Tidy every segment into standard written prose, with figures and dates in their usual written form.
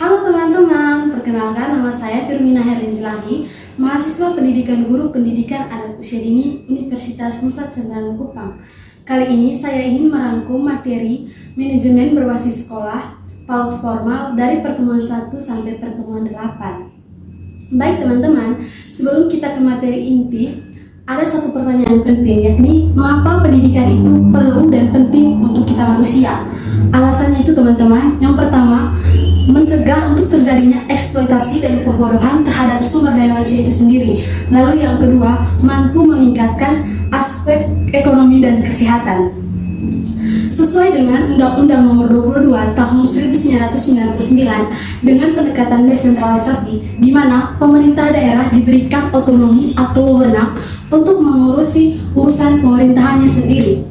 Halo teman-teman, perkenalkan nama saya Firmina Herlinjlahi, mahasiswa pendidikan guru pendidikan anak usia dini Universitas Nusa Cendana Kupang. Kali ini saya ingin merangkum materi manajemen berbasis sekolah PAUD formal dari pertemuan 1 sampai pertemuan 8. Baik teman-teman, sebelum kita ke materi inti, ada satu pertanyaan penting, yakni mengapa pendidikan itu perlu dan penting untuk kita manusia? Alasannya itu teman-teman, yang pertama, mencegah untuk terjadinya eksploitasi dan pembodohan terhadap sumber daya manusia itu sendiri. Lalu yang kedua, mampu meningkatkan aspek ekonomi dan kesehatan. Sesuai dengan Undang-Undang Nomor 22 Tahun 1999 dengan pendekatan desentralisasi, di mana pemerintah daerah diberikan otonomi atau wewenang untuk mengurusi urusan pemerintahannya sendiri.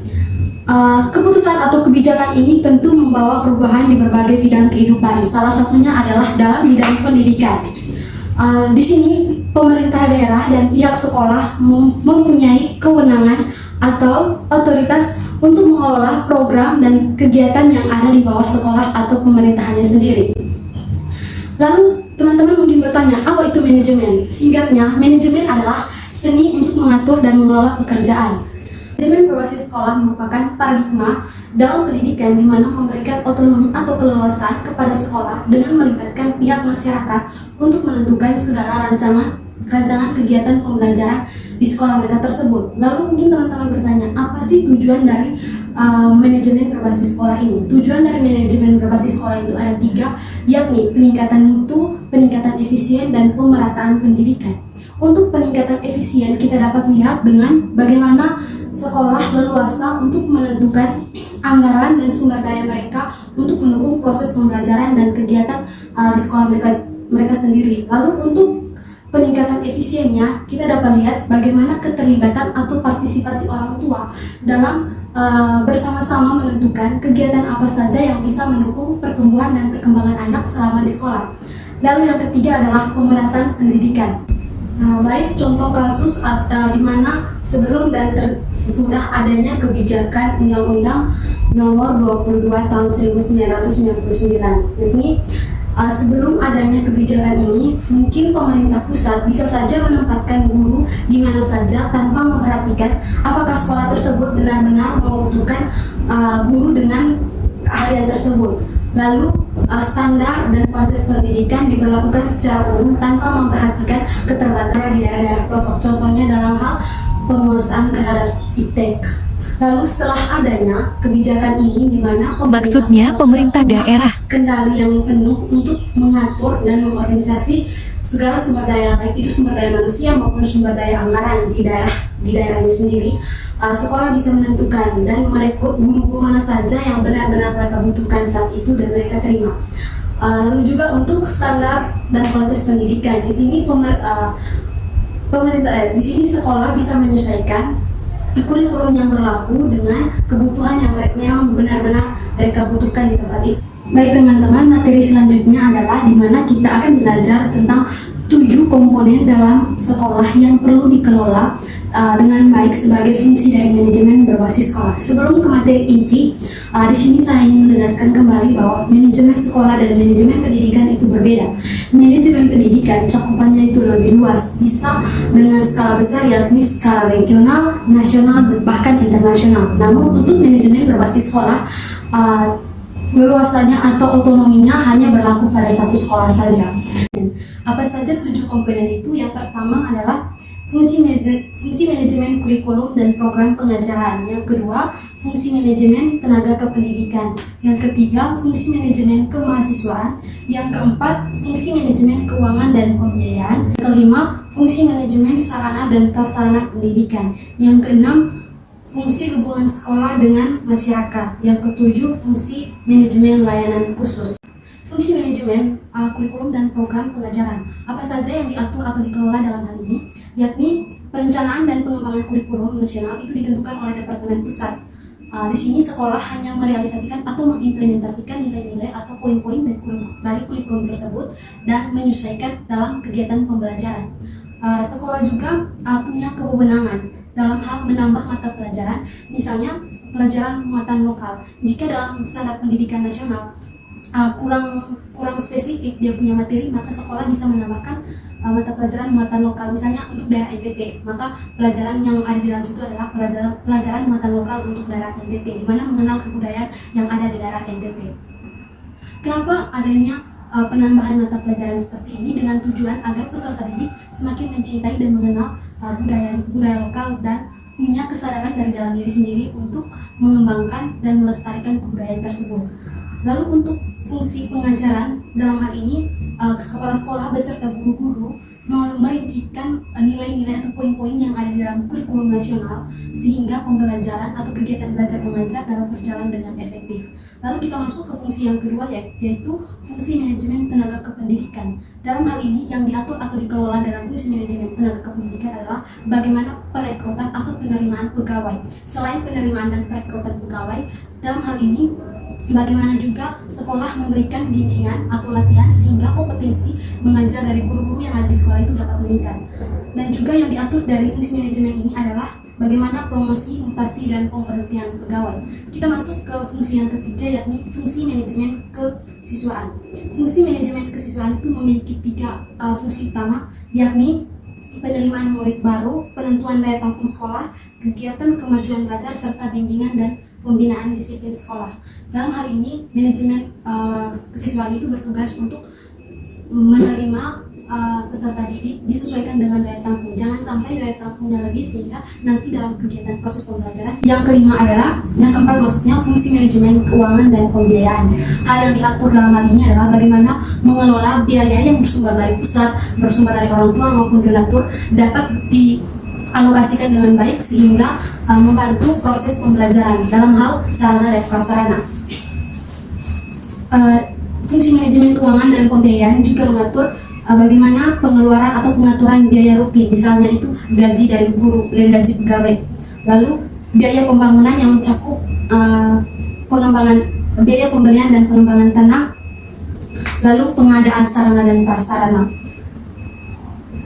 Keputusan atau kebijakan ini tentu membawa perubahan di berbagai bidang kehidupan. Salah satunya adalah dalam bidang pendidikan. Di sini pemerintah daerah dan pihak sekolah mempunyai kewenangan atau otoritas untuk mengelola program dan kegiatan yang ada di bawah sekolah atau pemerintahannya sendiri. Lalu teman-teman mungkin bertanya, apa itu manajemen? Singkatnya, manajemen adalah seni untuk mengatur dan mengelola pekerjaan. Manajemen berbasis sekolah merupakan paradigma dalam pendidikan di mana memberikan otonomi atau keleluasaan kepada sekolah dengan melibatkan pihak masyarakat untuk menentukan segala rancangan kegiatan pembelajaran di sekolah mereka tersebut. Lalu mungkin teman-teman bertanya, apa sih tujuan dari manajemen berbasis sekolah ini? Tujuan dari manajemen berbasis sekolah itu ada 3, yakni peningkatan mutu, peningkatan efisien, dan pemerataan pendidikan. Untuk peningkatan efisien kita dapat lihat dengan bagaimana sekolah leluasa untuk menentukan anggaran dan sumber daya mereka untuk mendukung proses pembelajaran dan kegiatan di sekolah mereka sendiri. Lalu untuk peningkatan efisiennya kita dapat lihat bagaimana keterlibatan atau partisipasi orang tua dalam bersama-sama menentukan kegiatan apa saja yang bisa mendukung pertumbuhan dan perkembangan anak selama di sekolah. Lalu yang ketiga adalah pemerataan pendidikan. Baik contoh kasus di mana sebelum dan sesudah adanya kebijakan Undang-Undang Nomor 22 Tahun 1999. Yakni sebelum adanya kebijakan ini, mungkin pemerintah pusat bisa saja menempatkan guru di mana saja tanpa memperhatikan apakah sekolah tersebut benar-benar membutuhkan guru dengan keahlian tersebut. Lalu standar dan kualitas pendidikan diberlakukan secara umum tanpa memperhatikan keterbatasan di daerah-daerah pelosok. Contohnya dalam hal penguasaan terhadap iptek. Lalu setelah adanya kebijakan ini, di mana pemerintah daerah kendali yang penuh untuk mengatur dan mengorganisasi segala sumber daya, baik itu sumber daya manusia maupun sumber daya anggaran di daerahnya sendiri. Sekolah bisa menentukan dan merekrut guru-guru mana saja yang benar-benar mereka butuhkan saat itu dan mereka terima. Lalu juga untuk standar dan kualitas pendidikan, di sini di sini sekolah bisa menyesuaikan kurikulum yang berlaku dengan kebutuhan yang memang benar-benar mereka butuhkan di tempat itu. Baik teman-teman, materi selanjutnya adalah di mana kita akan belajar tentang 7 komponen dalam sekolah yang perlu dikelola dengan baik sebagai fungsi dari manajemen berbasis sekolah. Sebelum ke materi inti, di sini saya ingin menegaskan kembali bahwa manajemen sekolah dan manajemen pendidikan itu berbeda. Manajemen pendidikan cakupannya itu lebih luas, bisa dengan skala besar yakni skala regional, nasional, bahkan internasional. Namun untuk manajemen berbasis sekolah, leluasannya atau otonominya hanya berlaku pada satu sekolah saja. Apa saja 7 komponen itu? Yang pertama adalah fungsi manajemen kurikulum dan program pengajaran. Yang kedua, fungsi manajemen tenaga kependidikan. Yang ketiga, fungsi manajemen kemahasiswaan. Yang keempat, fungsi manajemen keuangan dan pembiayaan. Yang kelima, fungsi manajemen sarana dan prasarana pendidikan. Yang keenam, fungsi hubungan sekolah dengan masyarakat. Yang ketujuh, fungsi manajemen layanan khusus. Fungsi manajemen kurikulum dan program pengajaran. Apa saja yang diatur atau dikelola dalam hal ini? Yakni perencanaan dan pengembangan kurikulum nasional itu ditentukan oleh Departemen Pusat. Di sini sekolah hanya merealisasikan atau mengimplementasikan nilai-nilai atau poin-poin dari kurikulum tersebut dan menyesuaikan dalam kegiatan pembelajaran. Sekolah juga punya kewenangan dalam hal menambah mata pelajaran, misalnya pelajaran muatan lokal. Jika dalam standar pendidikan nasional kurang spesifik dia punya materi, maka sekolah bisa menambahkan mata pelajaran muatan lokal. Misalnya untuk daerah NTT, maka pelajaran yang ada di dalam situ adalah pelajaran muatan lokal untuk daerah NTT, di mana mengenal kebudayaan yang ada di daerah NTT. Kenapa adanya penambahan mata pelajaran seperti ini? Dengan tujuan agar peserta didik semakin mencintai dan mengenal budaya lokal dan punya kesadaran dari dalam diri sendiri untuk mengembangkan dan melestarikan kebudayaan tersebut. Lalu untuk fungsi pengajaran, dalam hal ini kepala sekolah beserta guru-guru merincikan nilai-nilai atau poin-poin yang ada di dalam kurikulum nasional sehingga pembelajaran atau kegiatan belajar mengajar dapat berjalan dengan efektif. Lalu kita masuk ke fungsi yang kedua, yaitu fungsi manajemen tenaga kependidikan. Dalam hal ini yang diatur atau dikelola dalam fungsi manajemen tenaga kependidikan adalah bagaimana perekrutan atau penerimaan pegawai. Selain penerimaan dan perekrutan pegawai, dalam hal ini bagaimana juga sekolah memberikan bimbingan atau latihan sehingga kompetensi mengajar dari guru-guru yang ada di sekolah itu dapat meningkat. Dan juga yang diatur dari fungsi manajemen ini adalah bagaimana promosi, mutasi, dan pemberhentian pegawai. Kita masuk ke fungsi yang ketiga, yakni fungsi manajemen kesiswaan. Fungsi manajemen kesiswaan itu memiliki 3 fungsi utama, yakni penerimaan murid baru, penentuan daya tampung sekolah, kegiatan kemajuan belajar, serta bimbingan dan pembinaan disiplin sekolah. Dalam hal ini, manajemen kesiswaan itu bertugas untuk menerima peserta didik disesuaikan dengan daya tampung. Jangan sampai daya tampungnya lebih sehingga nanti dalam kegiatan proses pembelajaran. Yang keempat maksudnya fungsi manajemen keuangan dan pembiayaan. Hal yang diatur dalam hal ini adalah bagaimana mengelola biaya yang bersumber dari pusat, bersumber dari orang tua maupun donatur dapat dialokasikan dengan baik sehingga membantu proses pembelajaran dalam hal sarana dan prasarana. Fungsi manajemen keuangan dan pembiayaan juga mengatur bagaimana pengeluaran atau pengaturan biaya rutin, misalnya itu gaji dari guru, gaji pegawai, lalu biaya pembangunan yang mencakup biaya pembelian dan pengembangan tanah, lalu pengadaan sarana dan prasarana.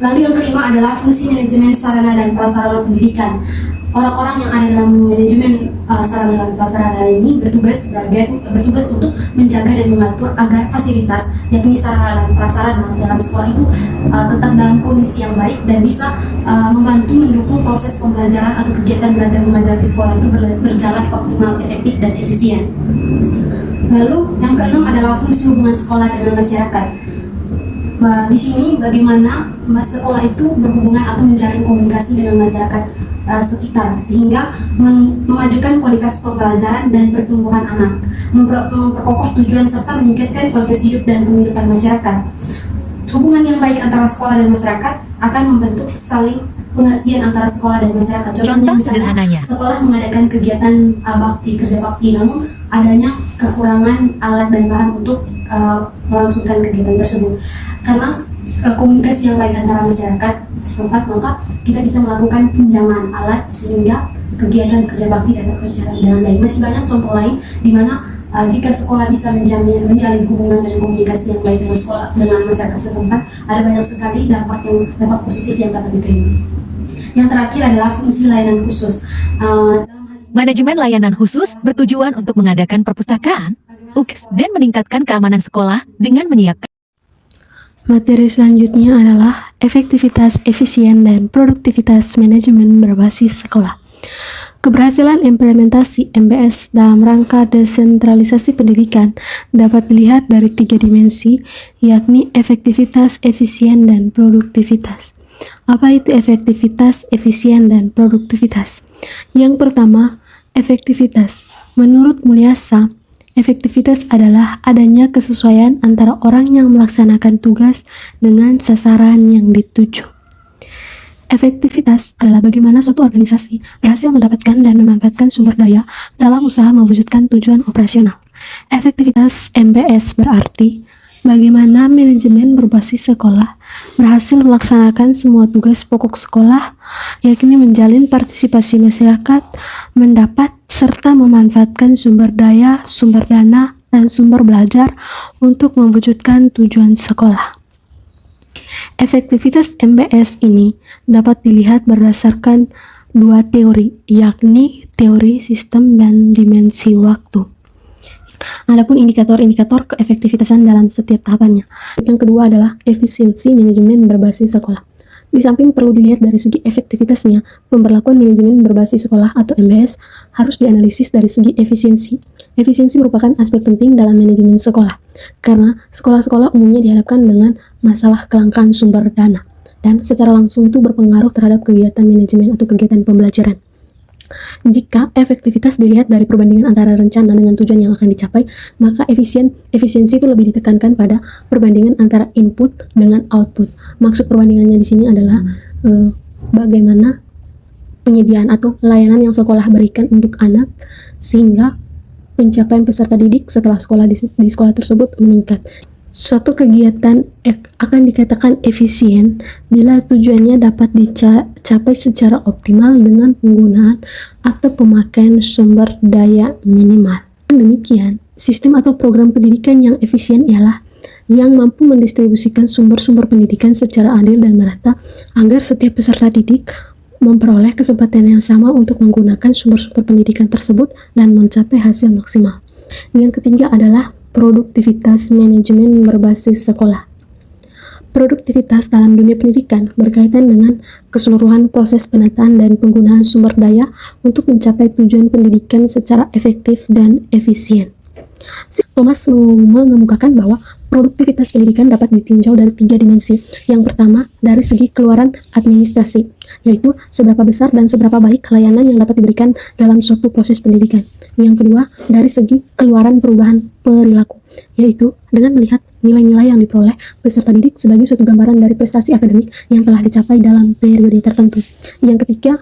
Lalu yang kelima adalah fungsi manajemen sarana dan prasarana pendidikan. Orang-orang yang ada dalam manajemen sarana dan prasarana ini bertugas untuk menjaga dan mengatur agar fasilitas, yakni sarana dan prasarana dalam sekolah itu tetap dalam kondisi yang baik dan bisa membantu mendukung proses pembelajaran atau kegiatan belajar mengajar di sekolah itu berjalan optimal, efektif, dan efisien. Lalu yang keenam adalah fungsi hubungan sekolah dengan masyarakat. Di sini bagaimana sekolah itu berhubungan atau menjalin komunikasi dengan masyarakat sekitar sehingga memajukan kualitas pembelajaran dan pertumbuhan anak, memperkokoh tujuan serta meningkatkan kualitas hidup dan penghidupan masyarakat. Hubungan yang baik antara sekolah dan masyarakat akan membentuk saling pengertian antara sekolah dan masyarakat. Contohnya misalnya sekolah mengadakan kegiatan kerja bakti, namun adanya kekurangan alat dan bahan untuk melangsungkan kegiatan tersebut. Karena komunikasi yang baik antara masyarakat setempat, maka kita bisa melakukan pinjaman alat sehingga kegiatan kerja bakti dapat berjalan dengan baik. Masih banyak contoh lain di mana jika sekolah bisa menjalin hubungan dan komunikasi yang baik dengan masyarakat setempat, ada banyak sekali dampak positif yang dapat diterima. Yang terakhir adalah fungsi layanan khusus. Manajemen layanan khusus bertujuan untuk mengadakan perpustakaan, UKS, dan meningkatkan keamanan sekolah dengan menyiapkan. Materi selanjutnya adalah efektivitas, efisien, dan produktivitas manajemen berbasis sekolah. Keberhasilan implementasi MBS dalam rangka desentralisasi pendidikan dapat dilihat dari 3 dimensi, yakni efektivitas, efisien, dan produktivitas. Apa itu efektivitas, efisien, dan produktivitas? Yang pertama, efektivitas. Menurut Mulyasa, efektivitas adalah adanya kesesuaian antara orang yang melaksanakan tugas dengan sasaran yang dituju. Efektivitas adalah bagaimana suatu organisasi berhasil mendapatkan dan memanfaatkan sumber daya dalam usaha mewujudkan tujuan operasional. Efektivitas MBS berarti bagaimana manajemen berbasis sekolah berhasil melaksanakan semua tugas pokok sekolah, yakni menjalin partisipasi masyarakat, mendapat serta memanfaatkan sumber daya, sumber dana, dan sumber belajar untuk mewujudkan tujuan sekolah. Efektivitas MBS ini dapat dilihat berdasarkan 2 teori, yakni teori sistem dan dimensi waktu. Adapun indikator-indikator keefektivitasan dalam setiap tahapannya. Yang kedua adalah efisiensi manajemen berbasis sekolah. Di samping perlu dilihat dari segi efektivitasnya, pemberlakuan manajemen berbasis sekolah atau MBS harus dianalisis dari segi efisiensi. Efisiensi merupakan aspek penting dalam manajemen sekolah, karena sekolah-sekolah umumnya dihadapkan dengan masalah kelangkaan sumber dana, dan secara langsung itu berpengaruh terhadap kegiatan manajemen atau kegiatan pembelajaran. Jika efektivitas dilihat dari perbandingan antara rencana dengan tujuan yang akan dicapai, maka efisiensi itu lebih ditekankan pada perbandingan antara input dengan output. Maksud perbandingannya di sini adalah bagaimana penyediaan atau layanan yang sekolah berikan untuk anak sehingga pencapaian peserta didik setelah sekolah di sekolah tersebut meningkat. Suatu kegiatan akan dikatakan efisien bila tujuannya dapat dicapai secara optimal dengan penggunaan atau pemakaian sumber daya minimal. Demikian, sistem atau program pendidikan yang efisien ialah yang mampu mendistribusikan sumber-sumber pendidikan secara adil dan merata agar setiap peserta didik memperoleh kesempatan yang sama untuk menggunakan sumber-sumber pendidikan tersebut dan mencapai hasil maksimal. Yang ketiga adalah produktivitas manajemen berbasis sekolah. Produktivitas dalam dunia pendidikan berkaitan dengan keseluruhan proses penataan dan penggunaan sumber daya untuk mencapai tujuan pendidikan secara efektif dan efisien. Thomas mengemukakan bahwa produktivitas pendidikan dapat ditinjau dari 3 dimensi. Yang pertama, dari segi keluaran administrasi, yaitu seberapa besar dan seberapa baik layanan yang dapat diberikan dalam suatu proses pendidikan. Yang kedua, dari segi keluaran perubahan perilaku, yaitu dengan melihat nilai-nilai yang diperoleh peserta didik sebagai suatu gambaran dari prestasi akademik yang telah dicapai dalam periode tertentu. Yang ketiga,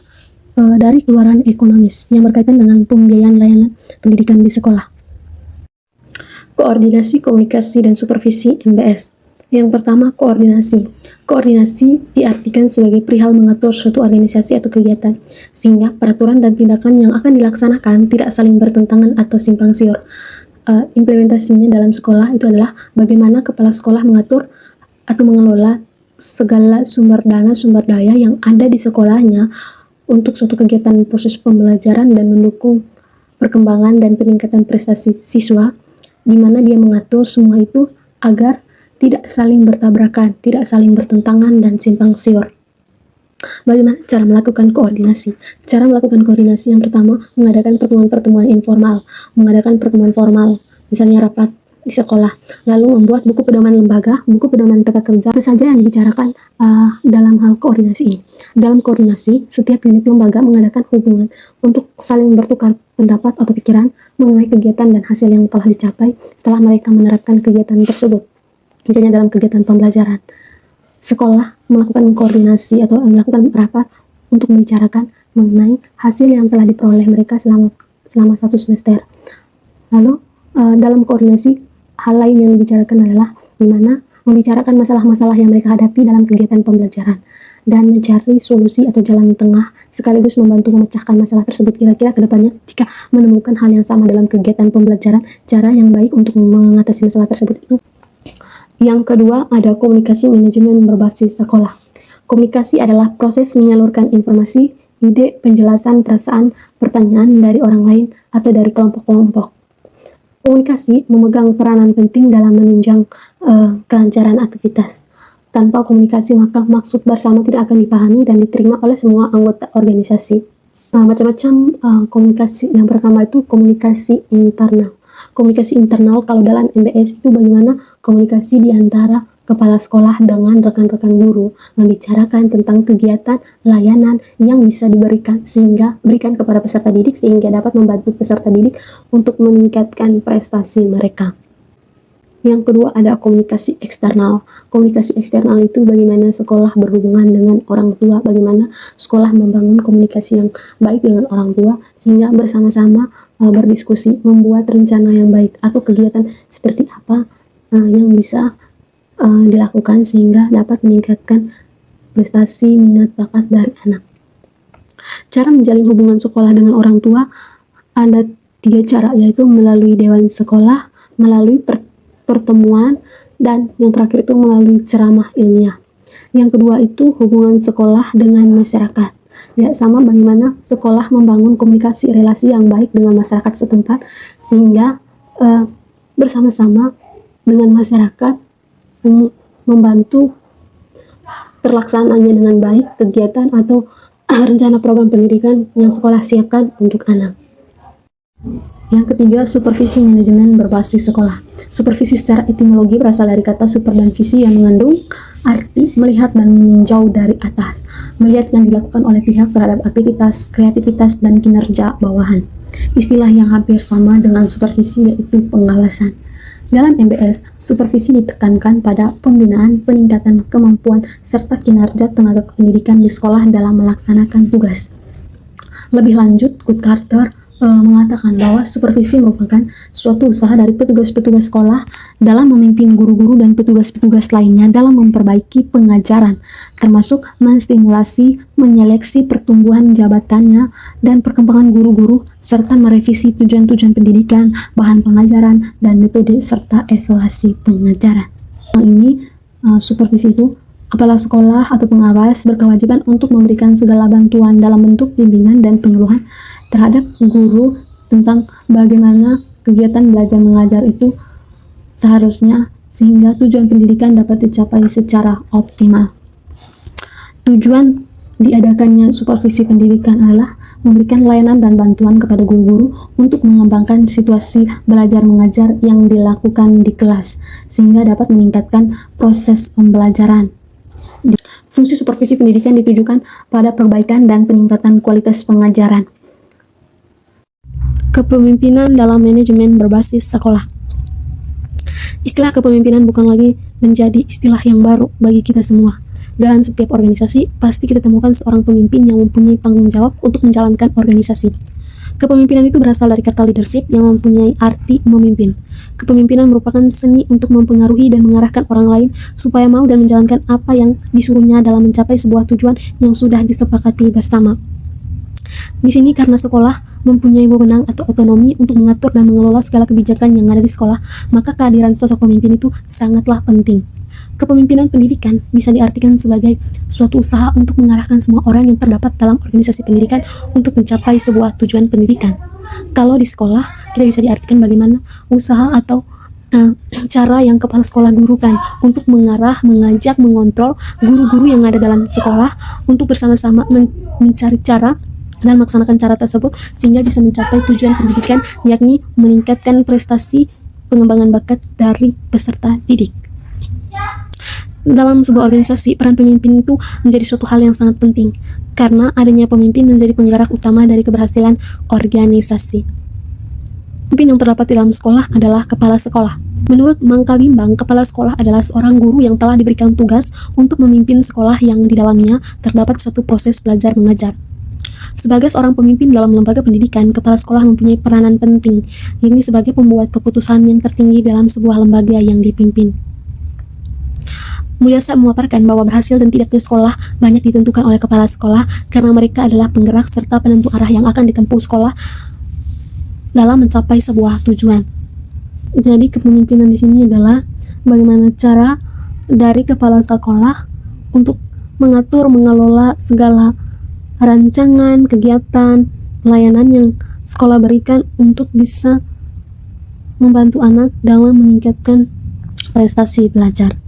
dari keluaran ekonomis yang berkaitan dengan pembiayaan layanan pendidikan di sekolah. Koordinasi, komunikasi, dan supervisi MBS. Yang pertama, koordinasi. Koordinasi diartikan sebagai perihal mengatur suatu organisasi atau kegiatan, sehingga peraturan dan tindakan yang akan dilaksanakan tidak saling bertentangan atau simpang siur. Implementasinya dalam sekolah itu adalah bagaimana kepala sekolah mengatur atau mengelola segala sumber daya yang ada di sekolahnya untuk suatu kegiatan proses pembelajaran dan mendukung perkembangan dan peningkatan prestasi siswa, di mana dia mengatur semua itu agar tidak saling bertabrakan, tidak saling bertentangan dan simpang siur. Bagaimana cara melakukan koordinasi? Cara melakukan koordinasi yang pertama, mengadakan pertemuan-pertemuan informal, mengadakan pertemuan formal, misalnya rapat di sekolah, lalu membuat buku pedoman lembaga, buku pedoman tata kerja, apa saja yang dibicarakan dalam hal koordinasi ini. Dalam koordinasi, setiap unit lembaga mengadakan hubungan untuk saling bertukar pendapat atau pikiran mengenai kegiatan dan hasil yang telah dicapai setelah mereka menerapkan kegiatan tersebut. Misalnya dalam kegiatan pembelajaran, sekolah melakukan koordinasi atau melakukan rapat untuk membicarakan mengenai hasil yang telah diperoleh mereka selama 1 semester. Lalu dalam koordinasi, hal lain yang dibicarakan adalah dimana membicarakan masalah-masalah yang mereka hadapi dalam kegiatan pembelajaran dan mencari solusi atau jalan tengah sekaligus membantu memecahkan masalah tersebut. Kira-kira kedepannya jika menemukan hal yang sama dalam kegiatan pembelajaran, cara yang baik untuk mengatasi masalah tersebut itu. Yang kedua, ada komunikasi manajemen berbasis sekolah. Komunikasi adalah proses menyalurkan informasi, ide, penjelasan, perasaan, pertanyaan dari orang lain atau dari kelompok-kelompok. Komunikasi memegang peranan penting dalam menunjang kelancaran aktivitas. Tanpa komunikasi, maka maksud bersama tidak akan dipahami dan diterima oleh semua anggota organisasi. Macam-macam komunikasi. Yang pertama itu komunikasi internal. Komunikasi internal kalau dalam MBS itu bagaimana komunikasi di antara kepala sekolah dengan rekan-rekan guru, membicarakan tentang kegiatan layanan yang bisa berikan kepada peserta didik sehingga dapat membantu peserta didik untuk meningkatkan prestasi mereka. Yang kedua ada komunikasi eksternal. Komunikasi eksternal itu bagaimana sekolah berhubungan dengan orang tua, bagaimana sekolah membangun komunikasi yang baik dengan orang tua sehingga bersama-sama berdiskusi membuat rencana yang baik atau kegiatan seperti apa yang bisa dilakukan sehingga dapat meningkatkan prestasi minat bakat dari anak. Cara menjalin hubungan sekolah dengan orang tua ada 3 cara, yaitu melalui dewan sekolah, melalui pertemuan, dan yang terakhir itu melalui ceramah ilmiah. Yang kedua itu hubungan sekolah dengan masyarakat. Ya, sama bagaimana sekolah membangun komunikasi relasi yang baik dengan masyarakat setempat sehingga bersama-sama dengan masyarakat membantu terlaksananya dengan baik kegiatan atau rencana program pendidikan yang sekolah siapkan untuk anak. Yang ketiga, supervisi manajemen berbasis sekolah. Supervisi secara etimologi berasal dari kata super dan visi yang mengandung arti melihat dan meninjau dari atas, melihat yang dilakukan oleh pihak terhadap aktivitas, kreativitas, dan kinerja bawahan. Istilah yang hampir sama dengan supervisi yaitu pengawasan. Dalam MBS, supervisi ditekankan pada pembinaan, peningkatan kemampuan, serta kinerja tenaga pendidikan di sekolah dalam melaksanakan tugas. Lebih lanjut, Kurt Carter mengatakan bahwa supervisi merupakan suatu usaha dari petugas-petugas sekolah dalam memimpin guru-guru dan petugas-petugas lainnya dalam memperbaiki pengajaran, termasuk menstimulasi, menyeleksi pertumbuhan jabatannya dan perkembangan guru-guru, serta merevisi tujuan-tujuan pendidikan, bahan pengajaran, dan metode serta evaluasi pengajaran. Hal ini, supervisi itu, kepala sekolah atau pengawas berkewajiban untuk memberikan segala bantuan dalam bentuk bimbingan dan penyuluhan terhadap guru tentang bagaimana kegiatan belajar mengajar itu seharusnya sehingga tujuan pendidikan dapat dicapai secara optimal. Tujuan diadakannya supervisi pendidikan adalah memberikan layanan dan bantuan kepada guru-guru untuk mengembangkan situasi belajar mengajar yang dilakukan di kelas sehingga dapat meningkatkan proses pembelajaran. Fungsi supervisi pendidikan ditujukan pada perbaikan dan peningkatan kualitas pengajaran. Kepemimpinan dalam manajemen berbasis sekolah. Istilah kepemimpinan bukan lagi menjadi istilah yang baru bagi kita semua. Dalam setiap organisasi, pasti kita temukan seorang pemimpin yang mempunyai tanggung jawab untuk menjalankan organisasi. Kepemimpinan itu berasal dari kata leadership yang mempunyai arti memimpin. Kepemimpinan merupakan seni untuk mempengaruhi dan mengarahkan orang lain supaya mau dan menjalankan apa yang disuruhnya dalam mencapai sebuah tujuan yang sudah disepakati bersama. Di sini karena sekolah mempunyai wewenang atau otonomi untuk mengatur dan mengelola segala kebijakan yang ada di sekolah, maka kehadiran sosok pemimpin itu sangatlah penting. Kepemimpinan pendidikan bisa diartikan sebagai suatu usaha untuk mengarahkan semua orang yang terdapat dalam organisasi pendidikan untuk mencapai sebuah tujuan pendidikan. Kalau di sekolah, kita bisa diartikan bagaimana usaha atau cara yang kepala sekolah gurukan untuk mengarah, mengajak, mengontrol guru-guru yang ada dalam sekolah untuk bersama-sama mencari cara dan melaksanakan cara tersebut sehingga bisa mencapai tujuan pendidikan, yakni meningkatkan prestasi pengembangan bakat dari peserta didik. Dalam sebuah organisasi, peran pemimpin itu menjadi suatu hal yang sangat penting karena adanya pemimpin menjadi penggerak utama dari keberhasilan organisasi. Pemimpin yang terdapat di dalam sekolah adalah kepala sekolah. Menurut Mangka Bimbang, kepala sekolah adalah seorang guru yang telah diberikan tugas untuk memimpin sekolah yang di dalamnya terdapat suatu proses belajar mengajar. Sebagai seorang pemimpin dalam lembaga pendidikan, kepala sekolah mempunyai peranan penting, yakni sebagai pembuat keputusan yang tertinggi dalam sebuah lembaga yang dipimpin. Mulyasa memaparkan bahwa berhasil dan tidaknya sekolah banyak ditentukan oleh kepala sekolah karena mereka adalah penggerak serta penentu arah yang akan ditempuh sekolah dalam mencapai sebuah tujuan. Jadi kepemimpinan di sini adalah bagaimana cara dari kepala sekolah untuk mengatur, mengelola segala rancangan, kegiatan, pelayanan yang sekolah berikan untuk bisa membantu anak dalam meningkatkan prestasi belajar.